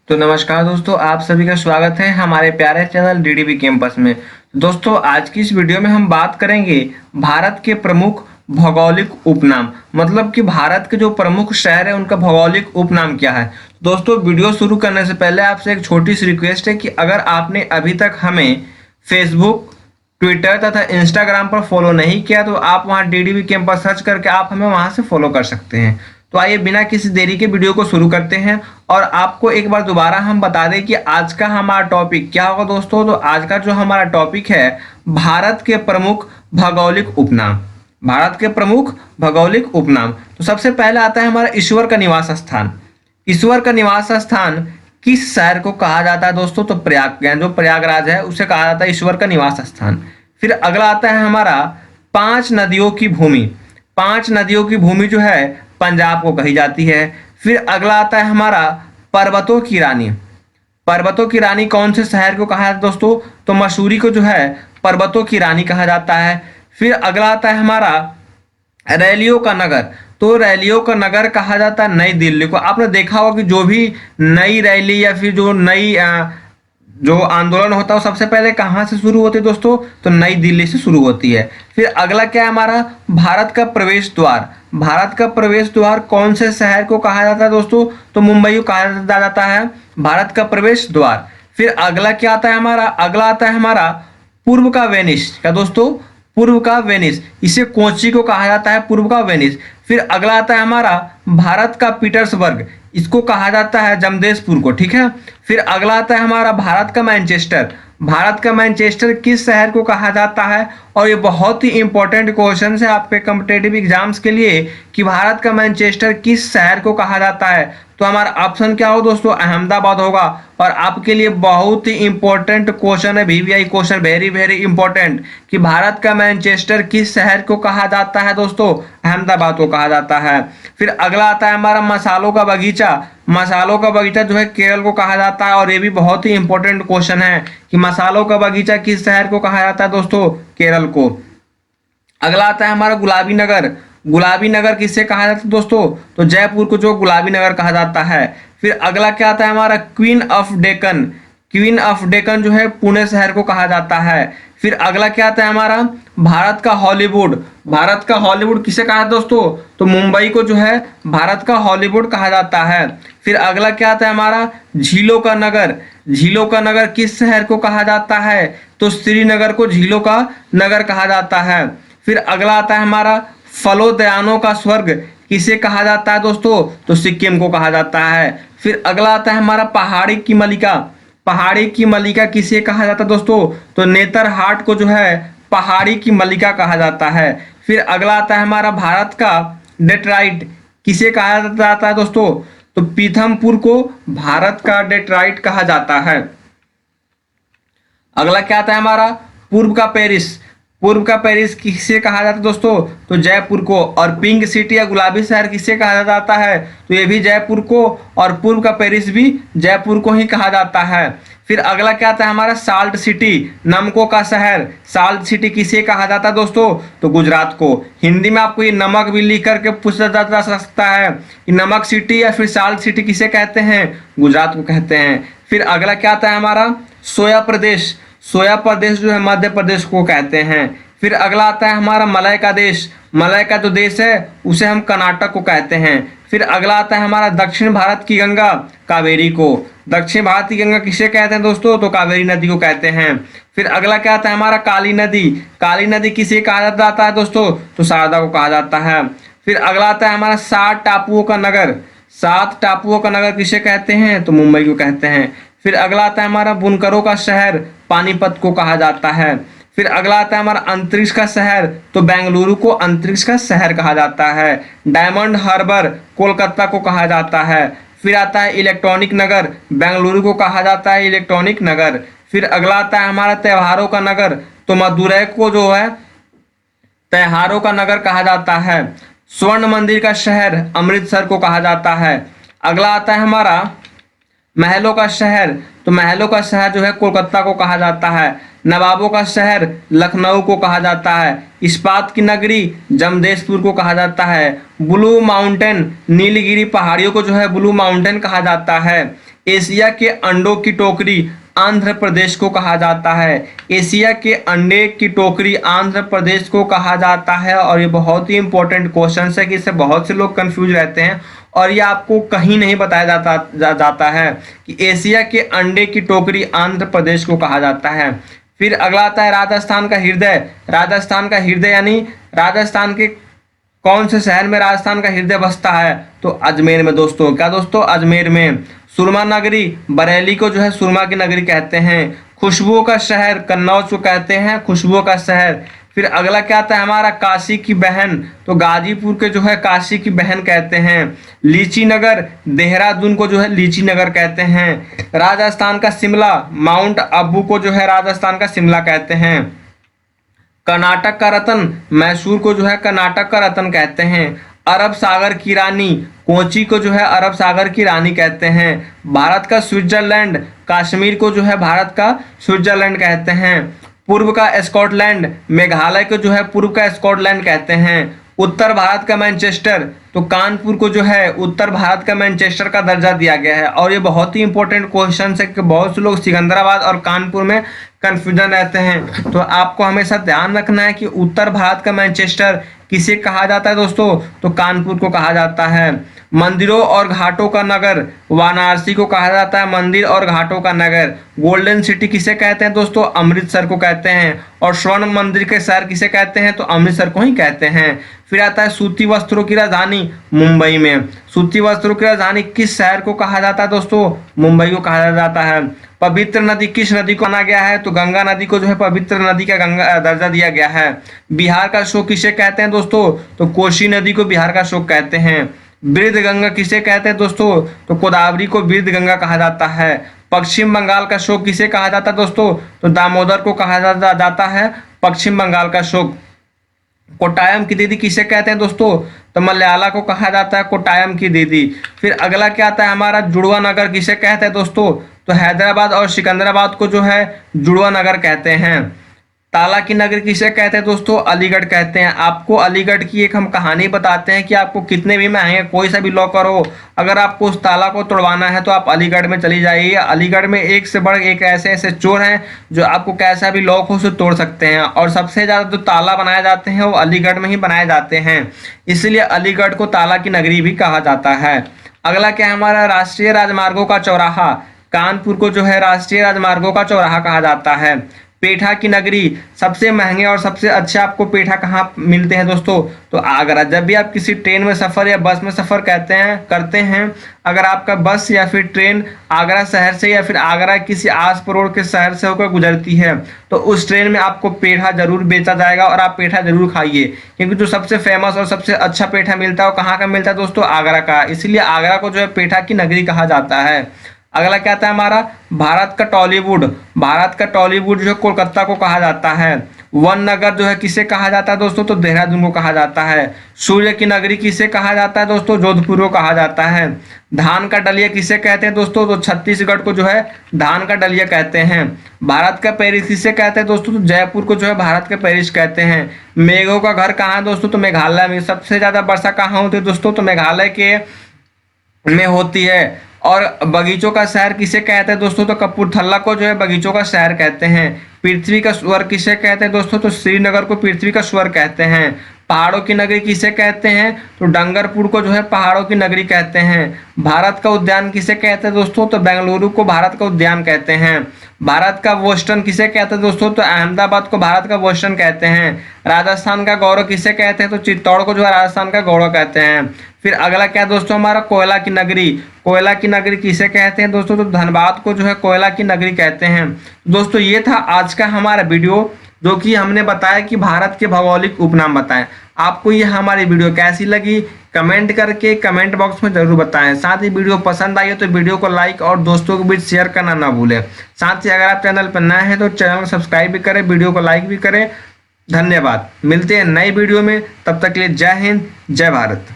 तो नमस्कार दोस्तों, आप सभी का स्वागत है हमारे प्यारे चैनल डीडीबी कैंपस में। दोस्तों, आज की इस वीडियो में हम बात करेंगे भारत के प्रमुख भौगोलिक उपनाम, मतलब कि भारत के जो प्रमुख शहर है उनका भौगोलिक उपनाम क्या है। दोस्तों, वीडियो शुरू करने से पहले आपसे एक छोटी सी रिक्वेस्ट है कि अगर आपने अभी तक हमें फेसबुक, ट्विटर तथा इंस्टाग्राम पर फॉलो नहीं किया तो आप वहां डीडीबी कैंपस सर्च करके आप हमें वहां से फॉलो कर सकते हैं। तो आइए बिना किसी देरी के वीडियो को शुरू करते हैं। और आपको एक बार दोबारा हम बता दें कि आज का हमारा टॉपिक क्या होगा दोस्तों। तो आज का जो हमारा टॉपिक है भारत के प्रमुख भौगोलिक उपनाम। भारत के प्रमुख भौगोलिक उपनाम। तो सबसे पहले आता है हमारा ईश्वर का निवास स्थान। ईश्वर का निवास स्थान किस शहर को कहा जाता है दोस्तों। तो प्रयाग, जो प्रयागराज है उसे कहा जाता है ईश्वर का निवास स्थान। फिर अगला आता है हमारा पांच नदियों की भूमि। पांच नदियों की भूमि जो है पंजाब को कही जाती है। फिर अगला आता है हमारा पर्वतों की रानी। पर्वतों की रानी कौन से शहर को कहा जाता है दोस्तों। तो मसूरी को जो है पर्वतों की रानी कहा जाता है। फिर अगला आता है हमारा रैलियों का नगर। तो रैलियों का नगर कहा जाता है नई दिल्ली को। आपने देखा होगा कि जो भी नई रैली या फिर जो नई जो आंदोलन होता है वो सबसे पहले कहाँ से शुरू होती है दोस्तों। तो नई दिल्ली से शुरू होती है। फिर अगला क्या है हमारा भारत का प्रवेश द्वार। भारत का प्रवेश द्वार कौन से शहर को कहा जाता है दोस्तों। तो मुंबई को कहा जाता है भारत का प्रवेश द्वार। फिर अगला क्या आता है हमारा, अगला आता है हमारा पूर्व का वेनिस। क्या दोस्तों, पूर्व का वेनिस। इसे कोची को कहा जाता है पूर्व का वेनिस। फिर अगला आता है हमारा भारत का पीटर्सबर्ग। इसको कहा जाता है जमशेदपुर को, ठीक है। फिर अगला आता है हमारा भारत का मैनचेस्टर। भारत का मैनचेस्टर किस शहर को कहा जाता है। और ये बहुत ही इंपॉर्टेंट क्वेश्चन है आपके कॉम्पिटेटिव एग्जाम्स के लिए कि भारत का मैनचेस्टर किस शहर को कहा जाता है। तो हमारा ऑप्शन क्या हो दोस्तों, अहमदाबाद होगा। और आपके लिए बहुत ही इंपॉर्टेंट क्वेश्चन है, VVI question, very very important, कि भारत का मैनचेस्टर किस शहर को कहा जाता है दोस्तों। अहमदाबाद को कहा जाता है। फिर अगला आता है हमारा मसालों का बगीचा। मसालों का बगीचा जो है केरल को कहा जाता है। और ये भी बहुत ही इंपॉर्टेंट क्वेश्चन है कि मसालों का बगीचा किस शहर को कहा जाता है दोस्तों, केरल को। अगला आता है हमारा गुलाबी नगर। गुलाबी नगर किससे कहा जाता है दोस्तों। तो जयपुर को जो गुलाबी नगर कहा जाता है। फिर अगला क्या आता है हमारा queen of Deccan. Queen of Deccan जो है पुणे शहर को कहा जाता है। फिर अगला क्या आता है हमारा भारत का हॉलीवुड। भारत का हॉलीवुड किसे कहा है दोस्तों। तो मुंबई को जो है भारत का हॉलीवुड कहा जाता है। फिर अगला क्या आता है हमारा झीलों का नगर। झीलों का नगर किस शहर को कहा जाता है। तो श्रीनगर को झीलों का नगर कहा जाता है। फिर अगला आता है हमारा फलोद्यानों का स्वर्ग। किसे कहा जाता है दोस्तों। तो सिक्किम को कहा जाता है। फिर अगला आता है हमारा पहाड़ी की मलिका। पहाड़ी की मलिका किसे कहा जाता है दोस्तों। तो नेतरहाट को जो है पहाड़ी की मलिका कहा जाता है। फिर अगला आता है हमारा भारत का डेट्राइट। किसे कहा जाता है दोस्तों। तो पीथमपुर को भारत का डेट्राइट कहा जाता है। अगला क्या आता है हमारा पूर्व का पेरिस। पूर्व का पेरिस किसे कहा जाता है दोस्तों। तो जयपुर को। और पिंक सिटी या गुलाबी शहर किसे कहा जाता है। तो ये भी जयपुर को। और पूर्व का पेरिस भी जयपुर को ही कहा जाता है। फिर अगला क्या आता है हमारा साल्ट सिटी, नमकों का शहर। साल्ट सिटी किसे कहा जाता है दोस्तों। तो गुजरात को। हिंदी में आपको ये नमक भी लिख करके पूछा जा सकता है कि नमक सिटी या फिर साल्ट सिटी किसे कहते हैं। गुजरात को कहते हैं। फिर अगला क्या आता है हमारा सोया प्रदेश। सोया प्रदेश जो है मध्य प्रदेश को कहते हैं। फिर अगला आता है हमारा मलय का देश। मलय का जो देश है उसे हम कर्नाटक को कहते हैं। फिर अगला आता है हमारा दक्षिण भारत की गंगा, कावेरी को। दक्षिण भारत की गंगा किसे कहते हैं दोस्तों। तो कावेरी नदी को कहते हैं। फिर अगला क्या आता है हमारा काली नदी। काली नदी किसे कहा जाता है दोस्तों। तो शारदा को कहा जाता है। फिर अगला आता है हमारा 7 टापुओं का नगर। 7 टापुओं का नगर किसे कहते हैं। तो मुंबई को कहते हैं। फिर अगला आता है हमारा बुनकरों का शहर, पानीपत को कहा जाता है। फिर अगला आता है हमारा अंतरिक्ष का शहर। तो बेंगलुरु को अंतरिक्ष का शहर कहा जाता है। डायमंड हार्बर कोलकाता को कहा जाता है। फिर आता है इलेक्ट्रॉनिक नगर, बेंगलुरु को कहा जाता है इलेक्ट्रॉनिक नगर। फिर अगला आता है हमारा त्योहारों का नगर। तो मदुरै को जो है त्योहारों का नगर कहा जाता है। स्वर्ण मंदिर का शहर अमृतसर को कहा जाता है। अगला आता है हमारा महलों का शहर। तो महलों का शहर जो है कोलकाता को कहा जाता है। नवाबों का शहर लखनऊ को कहा जाता है। इस्पात की नगरी जमशेदपुर को कहा जाता है। ब्लू माउंटेन नीलगिरी पहाड़ियों को जो है ब्लू माउंटेन कहा जाता है। एशिया के अंडों की टोकरी आंध्र प्रदेश को कहा जाता है। एशिया के अंडे की टोकरी आंध्र प्रदेश को कहा जाता है। और ये बहुत ही इंपॉर्टेंट क्वेश्चन है कि इससे बहुत से लोग कंफ्यूज रहते हैं और ये आपको कहीं नहीं बताया जाता है कि एशिया के अंडे की टोकरी आंध्र प्रदेश को कहा जाता है। फिर अगला आता है राजस्थान का हृदय। राजस्थान का हृदय यानी राजस्थान के कौन से शहर में राजस्थान का हृदय बसता है? तो अजमेर में दोस्तों। क्या दोस्तों? अजमेर में। सुरमा नगरी, बरेली को जो है सुरमा की नगरी कहते हैं। खुशबुओं का शहर कन्नौज को कहते हैं खुशबुओं का शहर। फिर अगला क्या आता है हमारा? काशी की बहन, तो गाजीपुर के जो है काशी की बहन कहते हैं। लीची नगर, देहरादून को जो है लीची नगर कहते हैं। राजस्थान का शिमला, माउंट आबू को जो है राजस्थान का शिमला कहते हैं। कर्नाटक का रतन, मैसूर को जो है कर्नाटक का रतन कहते हैं। अरब सागर की रानी, कोची को जो है अरब सागर की रानी कहते हैं। भारत का स्विट्जरलैंड, कश्मीर को जो है भारत का स्विट्जरलैंड कहते हैं। पूर्व का स्कॉटलैंड, मेघालय को जो है पूर्व का स्कॉटलैंड कहते हैं। उत्तर भारत का मैनचेस्टर, तो कानपुर को जो है उत्तर भारत का मैनचेस्टर का दर्जा दिया गया है। और ये बहुत ही इंपॉर्टेंट क्वेश्चन है कि बहुत से लोग सिकंदराबाद और कानपुर में कंफ्यूजन रहते हैं। तो आपको हमेशा ध्यान रखना है कि उत्तर भारत का मैनचेस्टर किसे कहा जाता है दोस्तों? तो कानपुर को कहा जाता है। मंदिरों और घाटों का नगर, वाराणसी को कहा जाता है मंदिर और घाटों का नगर। गोल्डन सिटी किसे कहते हैं दोस्तों? अमृतसर को कहते हैं। और स्वर्ण मंदिर के शहर किसे कहते हैं? तो अमृतसर को ही कहते हैं। फिर आता है सूती वस्त्रों की राजधानी, मुंबई में। सूती वस्त्रों की राजधानी किस शहर को कहा जाता है दोस्तों? मुंबई को कहा जाता है। पवित्र नदी किस नदी को माना गया है? तो गंगा नदी को जो है पवित्र नदी का गंगा दर्जा दिया गया है। बिहार का शोक किसे कहते हैं दोस्तों? तो कोसी नदी को बिहार का शोक कहते हैं। वृद्ध गंगा किसे कहते हैं दोस्तों? तो गोदावरी को वृद्ध गंगा कहा जाता है। पश्चिम बंगाल का शोक किसे कहा जाता है दोस्तों? तो दामोदर को कहा जाता है पश्चिम बंगाल का शोक। कोट्टायम की दीदी किसे कहते हैं दोस्तों? तो मलयाला को कहा जाता है कोट्टायम की दीदी। फिर अगला क्या आता है हमारा? जुड़वा नगर किसे कहते हैं दोस्तों? तो हैदराबाद और सिकंदराबाद को जो है जुड़वा नगर कहते हैं। ताला की नगरी किसे कहते हैं दोस्तों? अलीगढ़ कहते हैं। आपको अलीगढ़ की एक हम कहानी बताते हैं कि आपको कितने भी महंगे कोई सा भी लॉकर हो, अगर आपको उस ताला को तोड़वाना है तो आप अलीगढ़ में चली जाइए। अलीगढ़ में एक से बढ़ एक ऐसे ऐसे चोर हैं जो आपको कैसा भी लॉक हो उसे तोड़ सकते हैं। और सबसे ज़्यादा जो ताला बनाए जाते हैं वो अलीगढ़ में ही बनाए जाते हैं, इसलिए अलीगढ़ को ताला की नगरी भी कहा जाता है। अगला क्या है हमारा? राष्ट्रीय राजमार्गों का चौराहा। कानपुर को जो है राष्ट्रीय राजमार्गों का चौराहा कहा जाता है। पेठा की नगरी, सबसे महंगे और सबसे अच्छे आपको पेठा कहाँ मिलते हैं दोस्तों? तो आगरा। जब भी आप किसी ट्रेन में सफ़र या बस में सफ़र करते हैं, अगर आपका बस या फिर ट्रेन आगरा शहर से या फिर आगरा किसी आस पड़ोस के शहर से होकर गुजरती है तो उस ट्रेन में आपको पेठा जरूर बेचा जाएगा और आप पेठा जरूर खाइए, क्योंकि जो सबसे फेमस और सबसे अच्छा पेठा मिलता है वो कहाँ का मिलता है दोस्तों? आगरा का। इसलिए आगरा को जो है पेठा की नगरी कहा जाता है। अगला क्या आता है हमारा? भारत का टॉलीवुड। भारत का टॉलीवुड जो है कोलकाता को कहा जाता है। वन नगर जो है किसे कहा जाता है दोस्तों? तो देहरादून को कहा जाता है। सूर्य की नगरी किसे कहा जाता है दोस्तों? जोधपुर को कहा जाता है। धान का डलिया किसे कहते हैं दोस्तों? तो छत्तीसगढ़ को जो है धान का डलिया कहते हैं। भारत का पेरिस किसे कहते हैं दोस्तों? तो जयपुर को जो है भारत का पेरिस कहते हैं। मेघों का घर कहाँ है दोस्तों? तो मेघालय में। सबसे ज्यादा वर्षा कहाँ होती है दोस्तों? तो मेघालय के में होती है। और बगीचों का शहर किसे कहते हैं दोस्तों? तो कपूरथला को जो है बगीचों का शहर कहते हैं। पृथ्वी का स्वर किसे कहते हैं दोस्तों? तो श्रीनगर को पृथ्वी का स्वर कहते हैं। पहाड़ों की नगरी किसे कहते हैं? तो डंगरपुर को जो है पहाड़ों की नगरी कहते हैं। भारत का उद्यान किसे कहते हैं दोस्तों? तो बेंगलुरु को भारत का उद्यान कहते हैं। भारत का बोस्टन किसे कहते हैं दोस्तों? तो अहमदाबाद को भारत का बोस्टन कहते हैं। राजस्थान का गौरव किसे कहते हैं? तो चित्तौड़ को जो है राजस्थान का गौरव कहते हैं। फिर अगला क्या दोस्तों हमारा? कोयला की नगरी। कोयला की नगरी किसे कहते हैं दोस्तों? तो धनबाद को जो है कोयला की नगरी कहते हैं। दोस्तों ये था आज का हमारा वीडियो, जो कि हमने बताया कि भारत के भौगोलिक उपनाम बताएं। आपको ये हमारी वीडियो कैसी लगी कमेंट करके कमेंट बॉक्स में जरूर बताएं। साथ ही वीडियो पसंद आई है तो वीडियो को लाइक और दोस्तों के बीच शेयर करना ना भूलें। साथ ही अगर आप चैनल पर नए हैं तो चैनल को सब्सक्राइब भी करें, वीडियो को लाइक भी करें। धन्यवाद। मिलते हैं नई वीडियो में, तब तक के लिए जय हिंद, जय भारत।